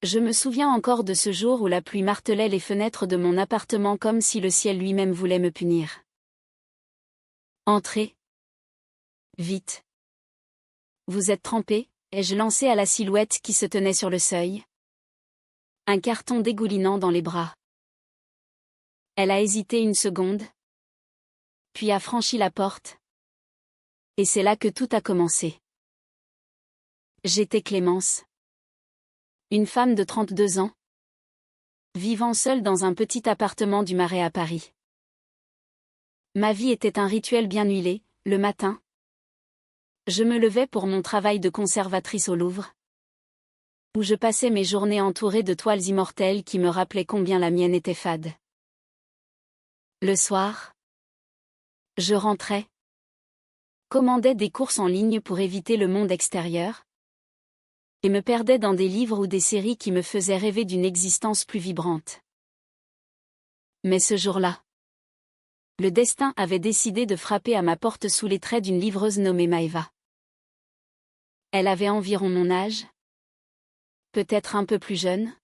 Je me souviens encore de ce jour où la pluie martelait les fenêtres de mon appartement comme si le ciel lui-même voulait me punir. Entrez. Vite. Vous êtes trempé, ai-je lancé à la silhouette qui se tenait sur le seuil. Un carton dégoulinant dans les bras. Elle a hésité une seconde, puis a franchi la porte. Et c'est là que tout a commencé. J'étais Clémence. Une femme de 32 ans. Vivant seule dans un petit appartement du Marais à Paris. Ma vie était un rituel bien huilé, le matin. Je me levais pour mon travail de conservatrice au Louvre, où je passais mes journées entourée de toiles immortelles qui me rappelaient combien la mienne était fade. Le soir, je rentrais, commandais des courses en ligne pour éviter le monde extérieur, et me perdais dans des livres ou des séries qui me faisaient rêver d'une existence plus vibrante. Mais ce jour-là, le destin avait décidé de frapper à ma porte sous les traits d'une livreuse nommée Maëva. Elle avait environ mon âge, peut-être un peu plus jeune,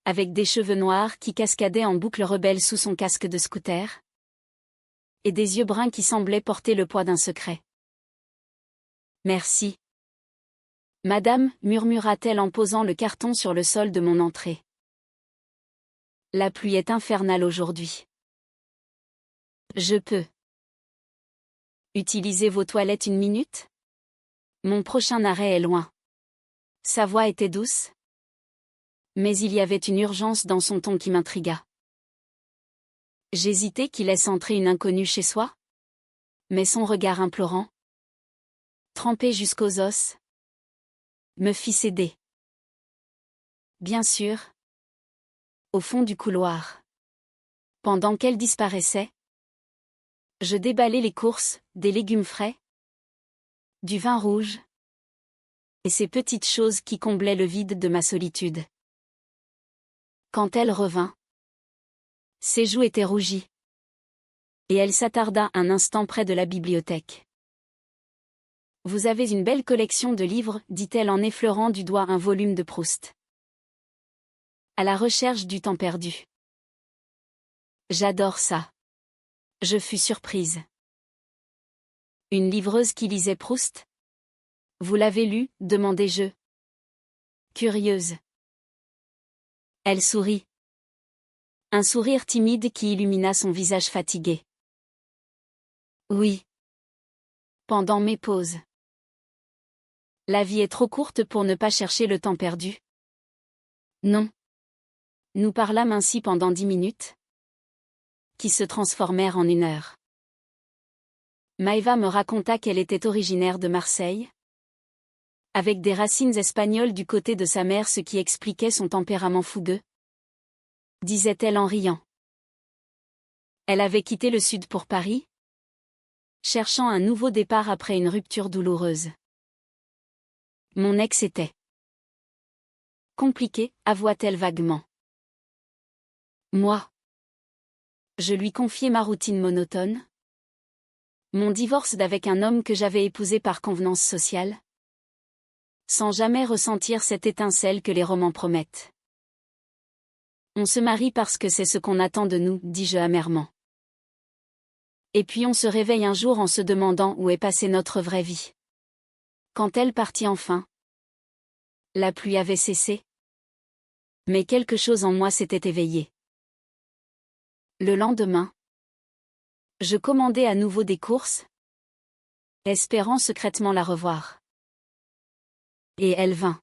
avec des cheveux noirs qui cascadaient en boucles rebelles sous son casque de scooter, et des yeux bruns qui semblaient porter le poids d'un secret. Merci. Madame, murmura-t-elle en posant le carton sur le sol de mon entrée. La pluie est infernale aujourd'hui. Je peux utiliser vos toilettes une minute? Mon prochain arrêt est loin. Sa voix était douce, mais il y avait une urgence dans son ton qui m'intrigua. J'hésitais qu'il laisse entrer une inconnue chez soi, mais son regard implorant, trempé jusqu'aux os, me fit céder. Bien sûr. Au fond du couloir. Pendant qu'elle disparaissait, je déballais les courses, des légumes frais, du vin rouge, et ces petites choses qui comblaient le vide de ma solitude. Quand elle revint, ses joues étaient rougies, et elle s'attarda un instant près de la bibliothèque. Vous avez une belle collection de livres, dit-elle en effleurant du doigt un volume de Proust. À la recherche du temps perdu. J'adore ça. Je fus surprise. Une livreuse qui lisait Proust? Vous l'avez lu, demandai-je. Curieuse. Elle sourit. Un sourire timide qui illumina son visage fatigué. Oui. Pendant mes pauses. La vie est trop courte pour ne pas chercher le temps perdu. Non. Nous parlâmes ainsi pendant 10 minutes, qui se transformèrent en 1 heure. Maëva me raconta qu'elle était originaire de Marseille, avec des racines espagnoles du côté de sa mère, ce qui expliquait son tempérament fougueux, disait-elle en riant. Elle avait quitté le sud pour Paris, cherchant un nouveau départ après une rupture douloureuse. Mon ex était compliqué, avoua-t-elle vaguement. Moi. Je lui confiai ma routine monotone. Mon divorce d'avec un homme que j'avais épousé par convenance sociale. Sans jamais ressentir cette étincelle que les romans promettent. On se marie parce que c'est ce qu'on attend de nous, dis-je amèrement. Et puis on se réveille un jour en se demandant où est passée notre vraie vie. Quand elle partit enfin, la pluie avait cessé. Mais quelque chose en moi s'était éveillé. Le lendemain, je commandai à nouveau des courses, espérant secrètement la revoir. Et elle vint.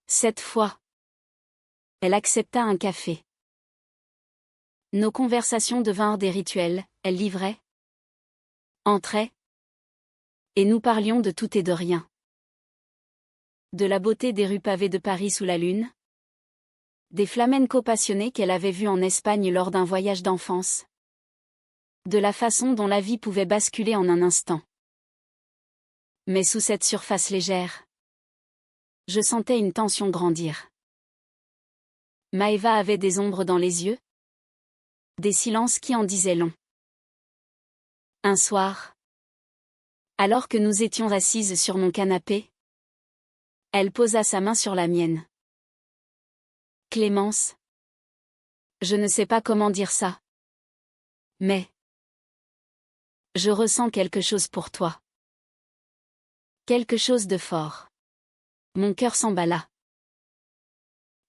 Cette fois, elle accepta un café. Nos conversations devinrent des rituels, elle livrait, entrait, et nous parlions de tout et de rien. De la beauté des rues pavées de Paris sous la lune, des flamencos passionnés qu'elle avait vus en Espagne lors d'un voyage d'enfance, de la façon dont la vie pouvait basculer en un instant. Mais sous cette surface légère, je sentais une tension grandir. Maëva avait des ombres dans les yeux, des silences qui en disaient long. Un soir, alors que nous étions assises sur mon canapé, Elle posa sa main sur la mienne. Clémence. Je ne sais pas comment dire ça. Mais. Je ressens quelque chose pour toi. Quelque chose de fort. Mon cœur s'emballa.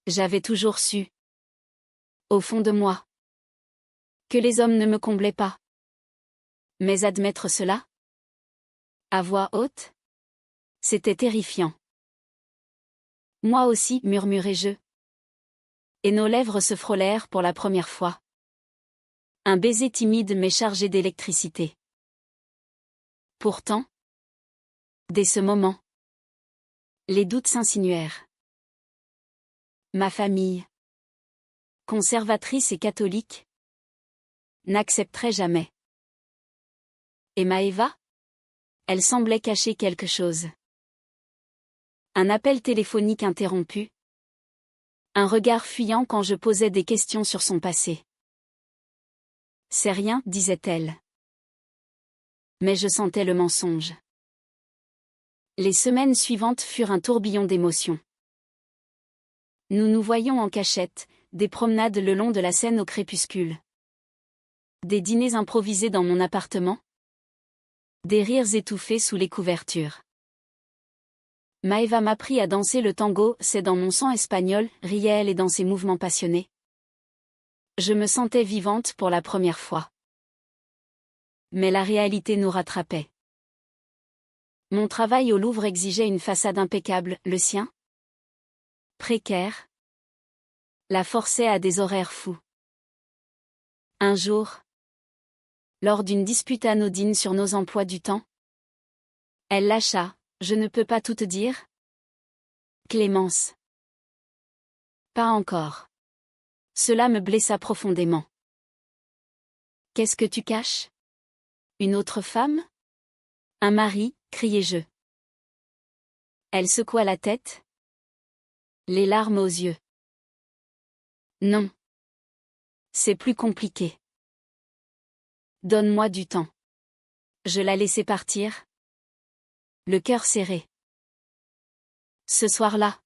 J'avais toujours su. Au fond de moi. Que les hommes ne me comblaient pas. Mais admettre cela? À voix haute? C'était terrifiant. Moi aussi, murmurai-je. Et nos lèvres se frôlèrent pour la première fois. Un baiser timide mais chargé d'électricité. Pourtant, dès ce moment, les doutes s'insinuèrent. Ma famille, conservatrice et catholique, n'accepterait jamais. Et Maëva? Elle semblait cacher quelque chose. Un appel téléphonique interrompu. Un regard fuyant quand je posais des questions sur son passé. C'est rien, disait-elle. Mais je sentais le mensonge. Les semaines suivantes furent un tourbillon d'émotions. Nous nous voyions en cachette, des promenades le long de la Seine au crépuscule. Des dîners improvisés dans mon appartement. Des rires étouffés sous les couvertures. Maëva m'apprit à danser le tango, c'est dans mon sang espagnol, riait-elle et dans ses mouvements passionnés. Je me sentais vivante pour la première fois. Mais la réalité nous rattrapait. Mon travail au Louvre exigeait une façade impeccable, le sien? Précaire. La forçait à des horaires fous. Un jour, lors d'une dispute anodine sur nos emplois du temps, elle lâcha, je ne peux pas tout te dire? Clémence. Pas encore. Cela me blessa profondément. Qu'est-ce que tu caches? Une autre femme? Un mari, criai-je. Elle secoua la tête. Les larmes aux yeux. Non. C'est plus compliqué. Donne-moi du temps. Je la laissai partir. Le cœur serré. Ce soir-là.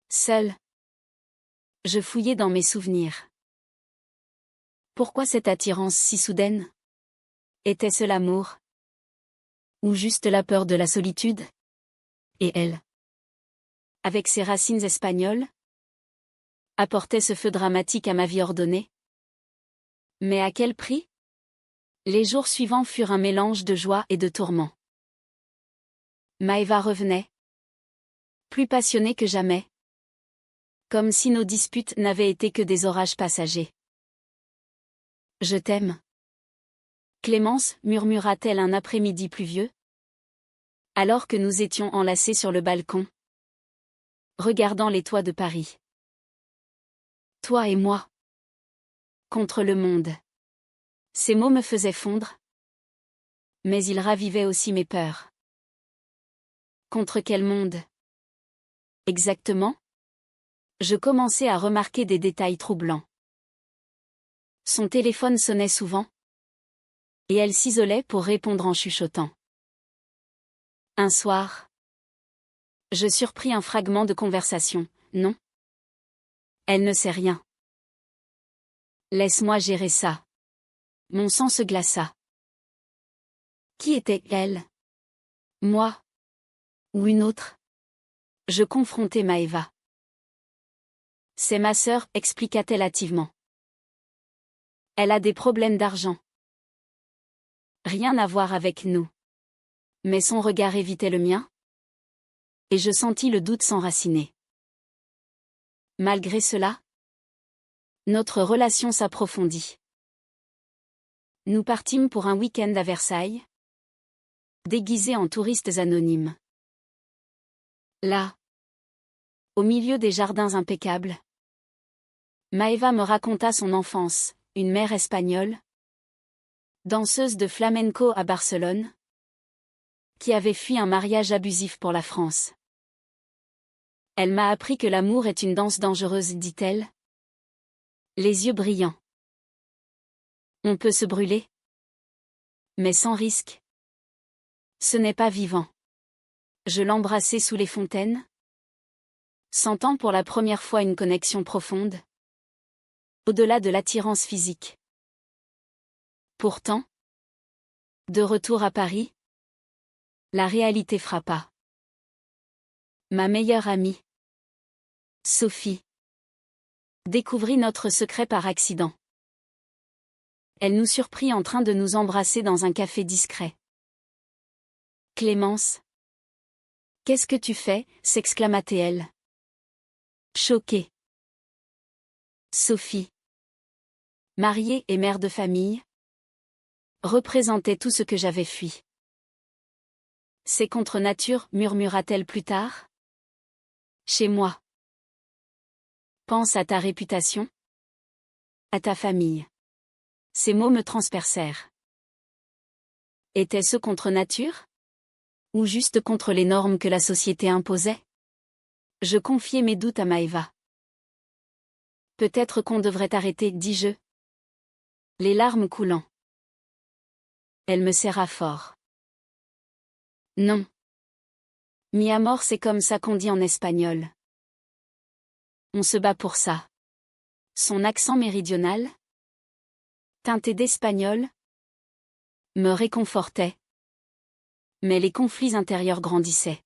Seule. Je fouillais dans mes souvenirs. Pourquoi cette attirance si soudaine? Était-ce l'amour? Ou juste la peur de la solitude? Et elle, avec ses racines espagnoles, apportait ce feu dramatique à ma vie ordonnée? Mais à quel prix? Les jours suivants furent un mélange de joie et de tourment. Maëva revenait, plus passionnée que jamais, comme si nos disputes n'avaient été que des orages passagers. Je t'aime. Clémence, murmura-t-elle un après-midi pluvieux, alors que nous étions enlacés sur le balcon, regardant les toits de Paris. Toi et moi. Contre le monde. Ces mots me faisaient fondre. Mais ils ravivaient aussi mes peurs. Contre quel monde? Exactement? Je commençais à remarquer des détails troublants. Son téléphone sonnait souvent. Et elle s'isolait pour répondre en chuchotant. Un soir, je surpris un fragment de conversation. Non. Elle ne sait rien. Laisse-moi gérer ça. Mon sang se glaça. Qui était-elle? Moi? Ou une autre? Je confrontai Maëva. C'est ma sœur, expliqua-t-elle hâtivement. Elle a des problèmes d'argent. Rien à voir avec nous. Mais son regard évitait le mien. Et je sentis le doute s'enraciner. Malgré cela, notre relation s'approfondit. Nous partîmes pour un week-end à Versailles, déguisés en touristes anonymes. Là, au milieu des jardins impeccables, Maëva me raconta son enfance, une mère espagnole, danseuse de flamenco à Barcelone, qui avait fui un mariage abusif pour la France. Elle m'a appris que l'amour est une danse dangereuse, dit-elle. Les yeux brillants. On peut se brûler. Mais sans risque. Ce n'est pas vivant. Je l'embrassai sous les fontaines, sentant pour la première fois une connexion profonde, au-delà de l'attirance physique. Pourtant, de retour à Paris, la réalité frappa. Ma meilleure amie, Sophie, découvrit notre secret par accident. Elle nous surprit en train de nous embrasser dans un café discret. « Clémence, qu'est-ce que tu fais » s'exclama-t-elle. Choquée. Sophie, mariée et mère de famille, représentait tout ce que j'avais fui. « C'est contre nature » murmura-t-elle plus tard. Chez moi. Pense à ta réputation, à ta famille. Ces mots me transpercèrent. Était-ce contre nature? Ou juste contre les normes que la société imposait? Je confiai mes doutes à Maëva. Peut-être qu'on devrait arrêter, dis-je. Les larmes coulant. Elle me serra fort. Non. Mi amor, c'est comme ça qu'on dit en espagnol. On se bat pour ça. Son accent méridional, teinté d'espagnol, me réconfortait. Mais les conflits intérieurs grandissaient.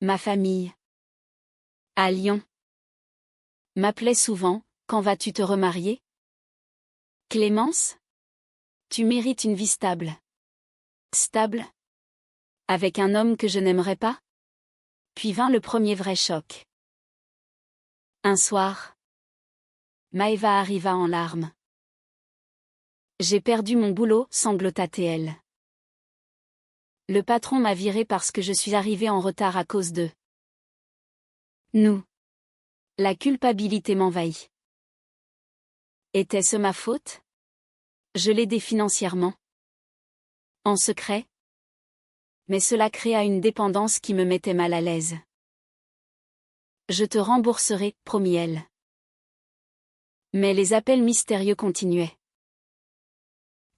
Ma famille, à Lyon, m'appelait souvent, quand vas-tu te remarier? Clémence? Tu mérites une vie stable. Stable? Avec un homme que je n'aimerais pas? Puis vint le premier vrai choc. Un soir, Maëva arriva en larmes. J'ai perdu mon boulot, sanglota-t-elle. Le patron m'a viré parce que je suis arrivée en retard à cause d'eux. Nous. La culpabilité m'envahit. Était-ce ma faute? Je l'aidais financièrement. En secret. Mais cela créa une dépendance qui me mettait mal à l'aise. Je te rembourserai, promit-elle. Mais les appels mystérieux continuaient.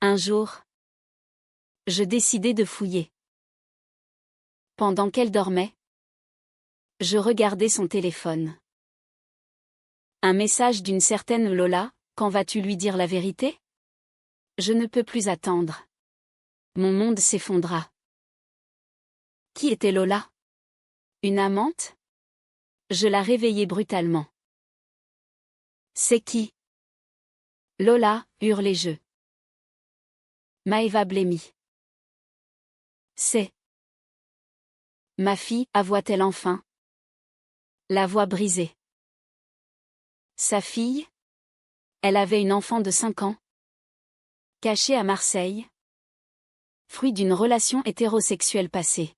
Un jour, je décidai de fouiller. Pendant qu'elle dormait, je regardais son téléphone. Un message d'une certaine Lola, quand vas-tu lui dire la vérité? Je ne peux plus attendre. Mon monde s'effondra. Qui était Lola? Une amante? Je la réveillai brutalement. C'est qui? Lola, hurlai-je. Maëva blêmit. C'est ma fille, avoua-t-elle enfin. La voix brisée. Sa fille? Elle avait une enfant de 5 ans. Cachée à Marseille. Fruit d'une relation hétérosexuelle passée.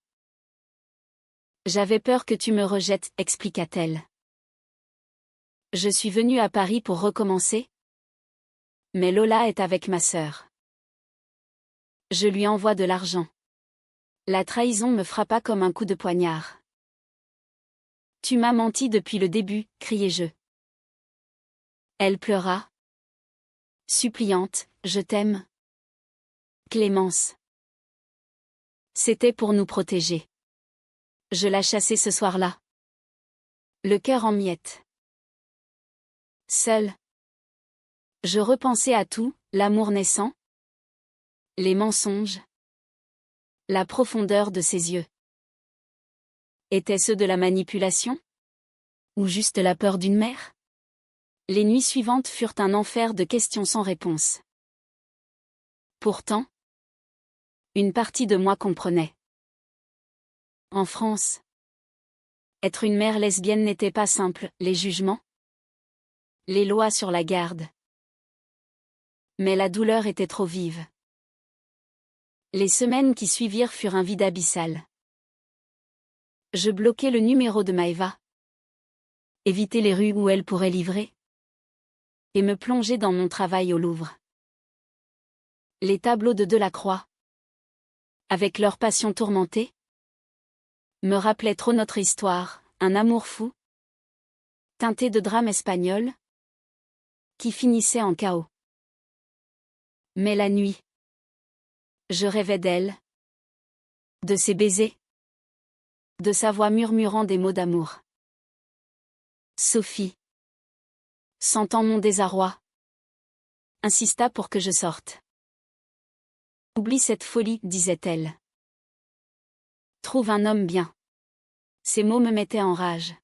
J'avais peur que tu me rejettes, expliqua-t-elle. Je suis venue à Paris pour recommencer. Mais Lola est avec ma sœur. Je lui envoie de l'argent. La trahison me frappa comme un coup de poignard. Tu m'as menti depuis le début, criai-je. Elle pleura. Suppliante, je t'aime. Clémence. C'était pour nous protéger. Je la chassai ce soir-là. Le cœur en miettes. Seule. Je repensais à tout, l'amour naissant. Les mensonges. La profondeur de ses yeux. Était-ce de la manipulation? Ou juste la peur d'une mère? Les nuits suivantes furent un enfer de questions sans réponse. Pourtant, une partie de moi comprenait. En France, être une mère lesbienne n'était pas simple, les jugements, les lois sur la garde. Mais la douleur était trop vive. Les semaines qui suivirent furent un vide abyssal. Je bloquai le numéro de Maëva. Éviter les rues où elle pourrait livrer. Et me plonger dans mon travail au Louvre. Les tableaux de Delacroix, avec leur passion tourmentée, me rappelaient trop notre histoire, un amour fou, teinté de drame espagnol, qui finissait en chaos. Mais la nuit, je rêvais d'elle, de ses baisers, de sa voix murmurant des mots d'amour. Sophie, sentant mon désarroi, insista pour que je sorte. Oublie cette folie, disait-elle. Trouve un homme bien. Ces mots me mettaient en rage.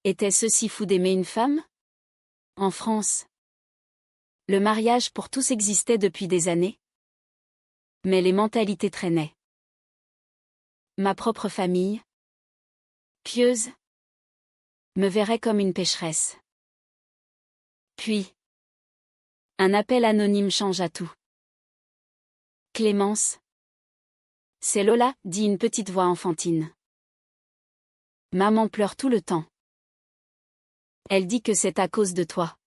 Était-ce si fou d'aimer une femme? En France, le mariage pour tous existait depuis des années. Mais les mentalités traînaient. Ma propre famille, pieuse, me verrait comme une pécheresse. Puis, un appel anonyme changea tout. Clémence. C'est Lola, dit une petite voix enfantine. Maman pleure tout le temps. Elle dit que c'est à cause de toi.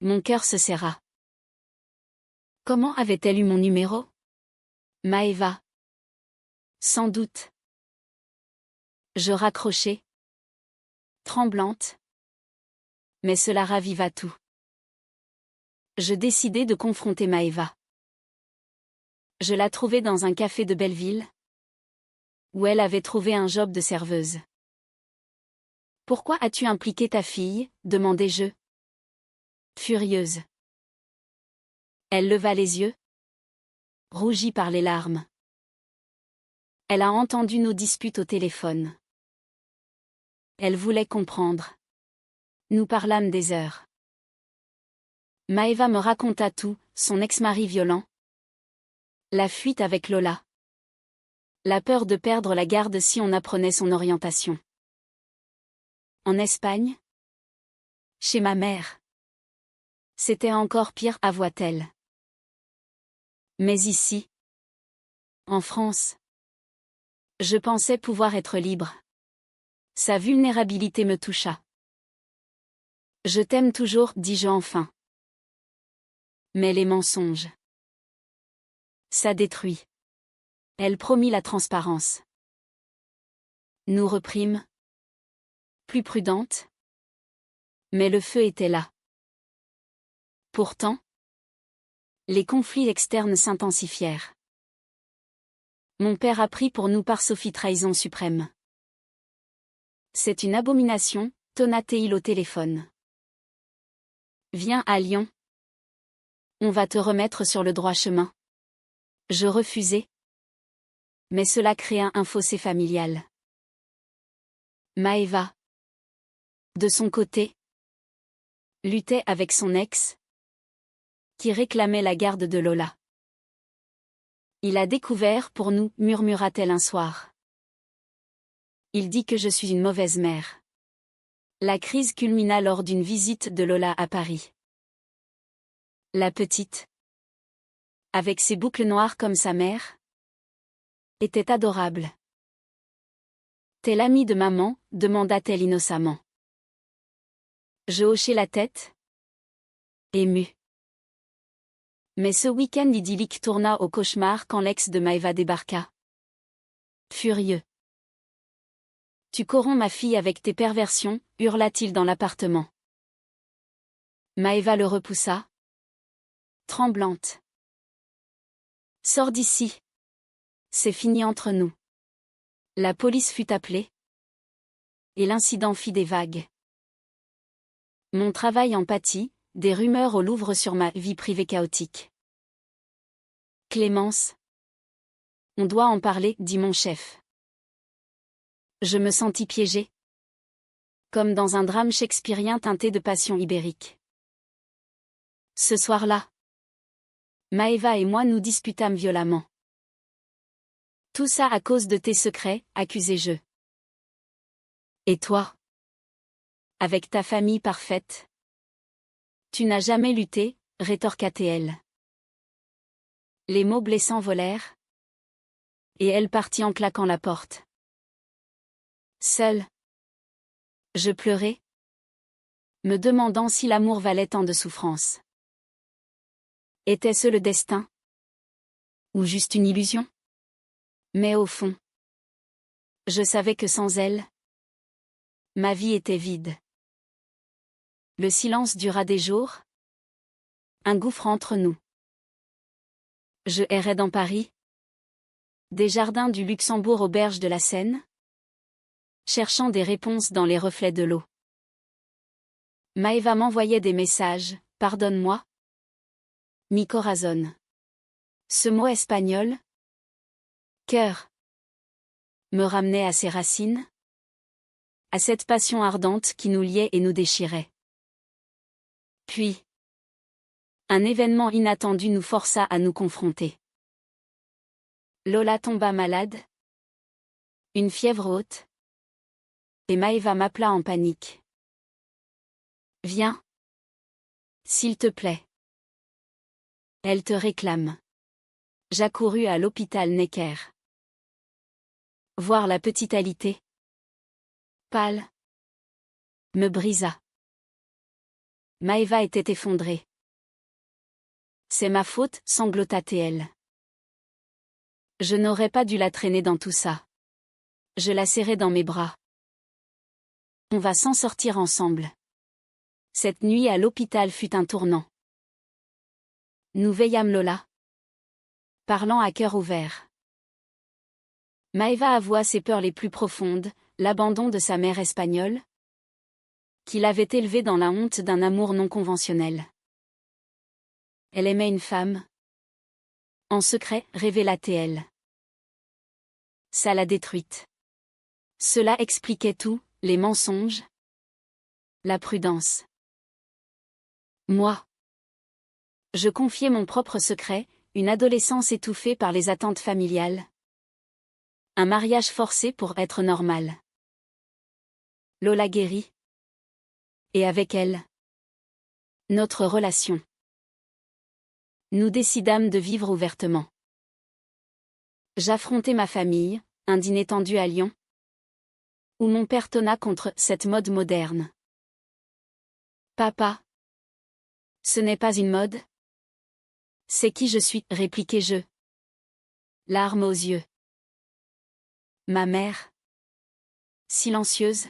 Mon cœur se serra. Comment avait-elle eu mon numéro? Maëva. Sans doute. Je raccrochai. Tremblante. Mais cela raviva tout. Je décidai de confronter Maëva. Je la trouvai dans un café de Belleville, où elle avait trouvé un job de serveuse. Pourquoi as-tu impliqué ta fille? Demandai-je. Furieuse. Elle leva les yeux, rougit par les larmes. Elle a entendu nos disputes au téléphone. Elle voulait comprendre. Nous parlâmes des heures. Maëva me raconta tout, son ex-mari violent, la fuite avec Lola, la peur de perdre la garde si on apprenait son orientation. En Espagne? Chez ma mère. C'était encore pire, avoua-t-elle. Mais ici, en France, je pensais pouvoir être libre. Sa vulnérabilité me toucha. Je t'aime toujours, dis-je enfin. Mais les mensonges. Ça détruit. Elle promit la transparence. Nous reprîmes. Plus prudente. Mais le feu était là. Pourtant, les conflits externes s'intensifièrent. Mon père a pris pour nous par Sophie trahison suprême. C'est une abomination, tonna-t-il au téléphone. Viens à Lyon. On va te remettre sur le droit chemin. Je refusai. Mais cela créa un fossé familial. Maëva, de son côté, luttait avec son ex, qui réclamait la garde de Lola. Il a découvert pour nous, murmura-t-elle un soir. Il dit que je suis une mauvaise mère. La crise culmina lors d'une visite de Lola à Paris. La petite, avec ses boucles noires comme sa mère, était adorable. T'es l'amie de maman? Demanda-t-elle innocemment. Je hochai la tête, émue. Mais ce week-end idyllique tourna au cauchemar quand l'ex de Maëva débarqua. Furieux. Tu corromps ma fille avec tes perversions, hurla-t-il dans l'appartement. Maëva le repoussa, tremblante. Sors d'ici. C'est fini entre nous. La police fut appelée. Et l'incident fit des vagues. Mon travail en pâtit, des rumeurs au Louvre sur ma vie privée chaotique. Clémence. On doit en parler, dit mon chef. Je me sentis piégée. Comme dans un drame shakespearien teinté de passion ibérique. Ce soir-là, Maëva et moi nous disputâmes violemment. Tout ça à cause de tes secrets, accusai-je. Et toi? Avec ta famille parfaite? Tu n'as jamais lutté, rétorqua-t-elle. Les mots blessants volèrent. Et elle partit en claquant la porte. Seule. Je pleurais, me demandant si l'amour valait tant de souffrance. Était-ce le destin? Ou juste une illusion? Mais au fond, je savais que sans elle, ma vie était vide. Le silence dura des jours. Un gouffre entre nous. Je errais dans Paris, Des jardins du Luxembourg aux berges de la Seine? Cherchant des réponses dans les reflets de l'eau. Maeva m'envoyait des messages, pardonne-moi. Mi corazón. Ce mot espagnol, cœur, me ramenait à ses racines, à cette passion ardente qui nous liait et nous déchirait. Puis, un événement inattendu nous força à nous confronter. Lola tomba malade, une fièvre haute, et Maeva m'appela en panique. Viens, s'il te plaît. Elle te réclame. J'accourus à l'hôpital Necker. Voir la petite alitée, pâle, me brisa. Maeva était effondrée. C'est ma faute, sanglota-t-elle. Je n'aurais pas dû la traîner dans tout ça. Je la serrai dans mes bras. On va s'en sortir ensemble. Cette nuit à l'hôpital fut un tournant. Nous veillâmes Lola, parlant à cœur ouvert. Maeva avoua ses peurs les plus profondes, l'abandon de sa mère espagnole, qui l'avait élevée dans la honte d'un amour non conventionnel. Elle aimait une femme. En secret, révéla-t-elle. Ça l'a détruite. Cela expliquait tout, les mensonges, la prudence. Moi. Je confiais mon propre secret, une adolescence étouffée par les attentes familiales. Un mariage forcé pour être normal. Lola guérit. Et avec elle, notre relation. Nous décidâmes de vivre ouvertement. J'affrontai ma famille, un dîner tendu à Lyon, où mon père tonna contre cette mode moderne. Papa, ce n'est pas une mode. C'est qui je suis, répliquai-je. Larmes aux yeux. Ma mère, silencieuse,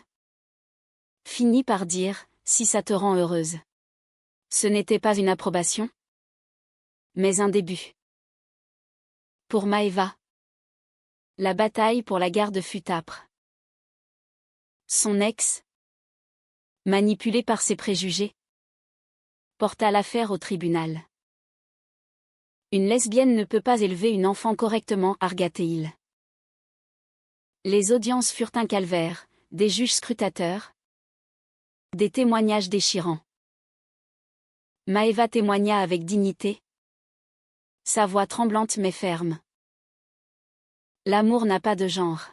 finit par dire, si ça te rend heureuse. Ce n'était pas une approbation, mais un début. Pour Maeva, la bataille pour la garde fut âpre. Son ex, manipulé par ses préjugés, porta l'affaire au tribunal. Une lesbienne ne peut pas élever une enfant correctement, arguait-il. Les audiences furent un calvaire, des juges scrutateurs, des témoignages déchirants. Maeva témoigna avec dignité, sa voix tremblante mais ferme. L'amour n'a pas de genre.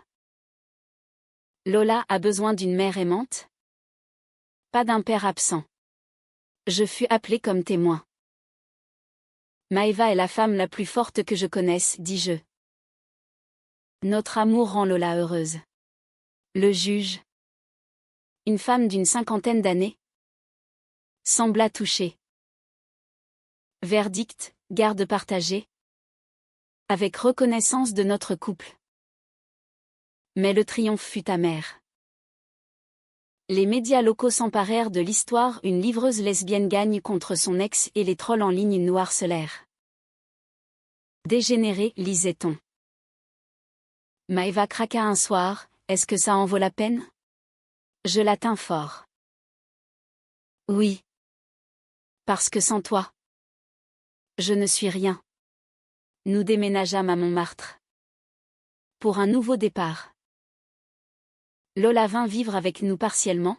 Lola a besoin d'une mère aimante, pas d'un père absent. Je fus appelé comme témoin. Maeva est la femme la plus forte que je connaisse, dis-je. Notre amour rend Lola heureuse. Le juge, une femme d'une 50aine d'années, sembla touchée. Verdict, garde partagée. Avec reconnaissance de notre couple. Mais le triomphe fut amer. Les médias locaux s'emparèrent de l'histoire, une livreuse lesbienne gagne contre son ex et les trolls en ligne nous harcelèrent. Dégénéré, lisait-on. Maeva craqua un soir, est-ce que ça en vaut la peine? Je la tins fort. Oui. Parce que sans toi, je ne suis rien. Nous déménageâmes à Montmartre. Pour un nouveau départ. Lola vint vivre avec nous partiellement.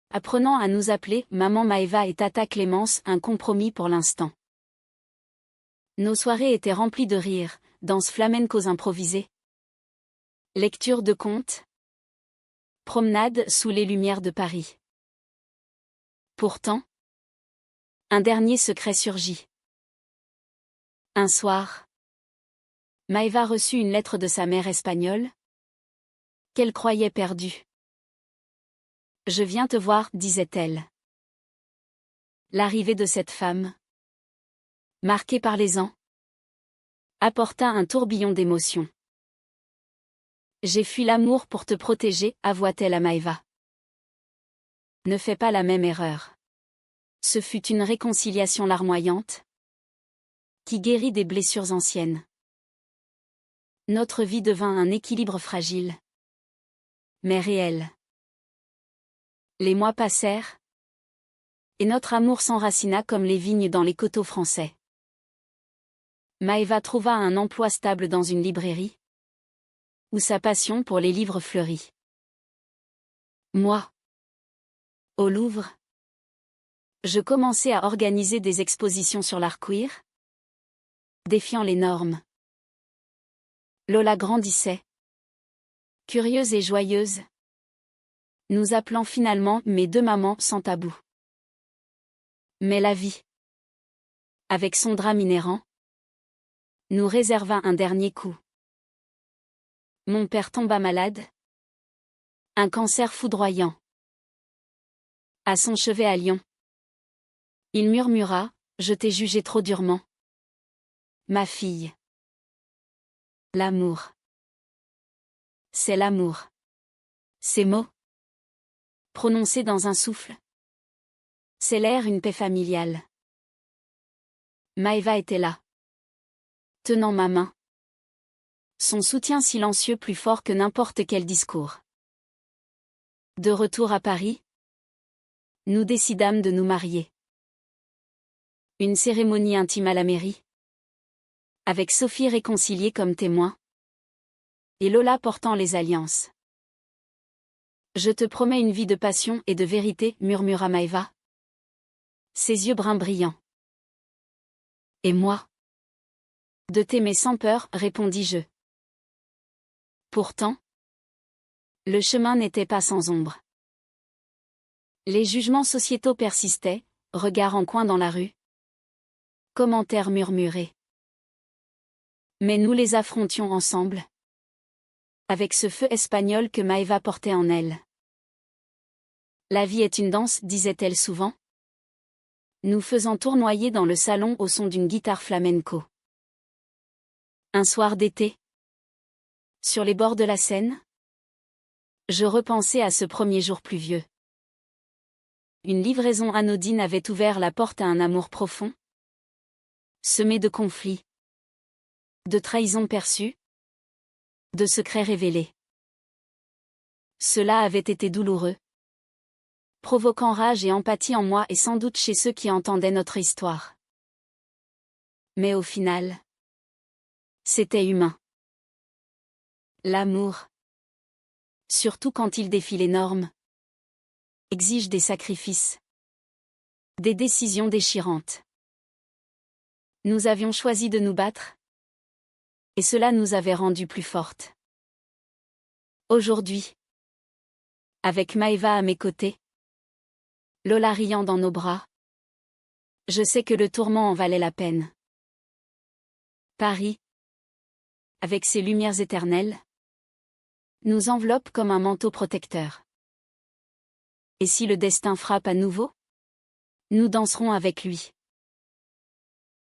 Apprenant à nous appeler Maman Maeva et Tata Clémence, un compromis pour l'instant. Nos soirées étaient remplies de rires, danses flamencos improvisées. Lecture de contes. Promenade sous les lumières de Paris. Pourtant, un dernier secret surgit. Un soir, Maeva reçut une lettre de sa mère espagnole, qu'elle croyait perdue. Je viens te voir, disait-elle. L'arrivée de cette femme, marquée par les ans, apporta un tourbillon d'émotions. J'ai fui l'amour pour te protéger, avoua-t-elle à Maeva. Ne fais pas la même erreur. Ce fut une réconciliation larmoyante, qui guérit des blessures anciennes. Notre vie devint un équilibre fragile, mais réel. Les mois passèrent, et notre amour s'enracina comme les vignes dans les coteaux français. Maëva trouva un emploi stable dans une librairie, où sa passion pour les livres fleurit. Moi, au Louvre, je commençais à organiser des expositions sur l'art queer, défiant les normes. Lola grandissait, curieuse et joyeuse, nous appelant finalement mes deux mamans sans tabou. Mais la vie, avec son drame inhérent, nous réserva un dernier coup. Mon père tomba malade, un cancer foudroyant. À son chevet à Lyon, il murmura, « Je t'ai jugé trop durement. Ma fille. L'amour. C'est l'amour. » Ces mots, prononcés dans un souffle, scellèrent une paix familiale. Maëva était là, tenant ma main. Son soutien silencieux plus fort que n'importe quel discours. De retour à Paris, nous décidâmes de nous marier. Une cérémonie intime à la mairie, avec Sophie réconciliée comme témoin, et Lola portant les alliances. Je te promets une vie de passion et de vérité, murmura Maëva, ses yeux bruns brillants. Et moi? De t'aimer sans peur, répondis-je. Pourtant, le chemin n'était pas sans ombre. Les jugements sociétaux persistaient, regards en coin dans la rue, commentaires murmurés. Mais nous les affrontions ensemble, avec ce feu espagnol que Maëva portait en elle. La vie est une danse, disait-elle souvent, nous faisant tournoyer dans le salon au son d'une guitare flamenco. Un soir d'été, sur les bords de la Seine, je repensais à ce premier jour pluvieux. Une livraison anodine avait ouvert la porte à un amour profond, semé de conflits, de trahisons perçues, de secrets révélés. Cela avait été douloureux, provoquant rage et empathie en moi et sans doute chez ceux qui entendaient notre histoire. Mais au final, c'était humain. L'amour, surtout quand il défie les normes, exige des sacrifices, des décisions déchirantes. Nous avions choisi de nous battre, et cela nous avait rendues plus fortes. Aujourd'hui, avec Maëva à mes côtés, Lola riant dans nos bras, je sais que le tourment en valait la peine. Paris, avec ses lumières éternelles, nous enveloppe comme un manteau protecteur. Et si le destin frappe à nouveau, nous danserons avec lui.